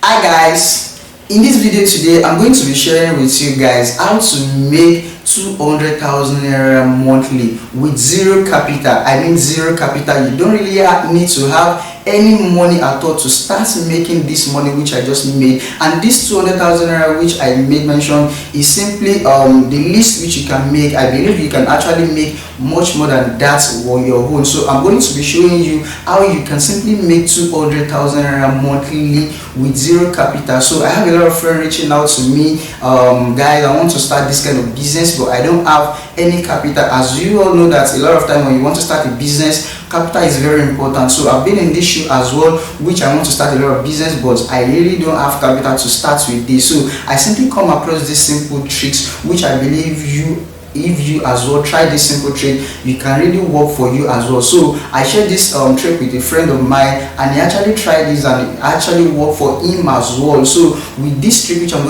Hi guys, in this video today I'm going to be sharing with you guys how to make 200,000 naira monthly with zero capital. I mean zero capital. You don't really need to have any money at all to start making this money which I just made. And this 200,000 naira which I made mention is simply the least which you can make. I believe you can actually make much more than that on your own. So I'm going to be showing you how you can simply make 200,000 naira monthly with zero capital. So I have a lot of friends reaching out to me, guys, I want to start this kind of business, but I don't have any capital. As you all know that a lot of time when you want to start a business, capital is very important. So I've been in this shoe as well, which I want to start a lot of business, but I really don't have capital to start with this. So I simply come across these simple tricks which I believe if you as well try this simple trick, you can really work for you as well. So I shared this trick with a friend of mine, and he actually tried this and it actually worked for him as well. So with this trick which I'm